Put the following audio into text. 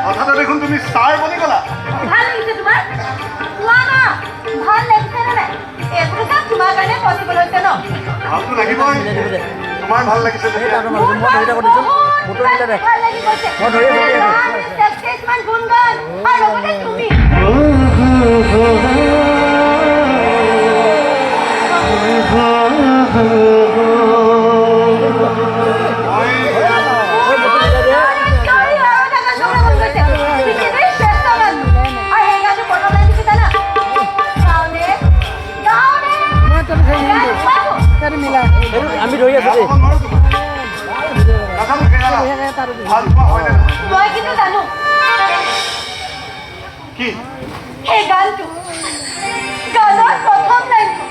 কথাটা দেখুন তুমি স্টাৰ বনি গলা ভাল লাগিছে তোমাৰ কোৱা না ভাল লাগিছে নে নাই এইটো চব তোমাৰ কাৰণে পচিবল হৈছে ন ভালতো লাগিবই তোমাৰ ভাল লাগিছে ভাল লাগি গৈছে কিছুমান গুণগান আৰু লগতে তুমি আমি ৰৈ আছো দেই মই কিন্তু জানো কি সেই গানটো গানৰ প্ৰথম লাইনটো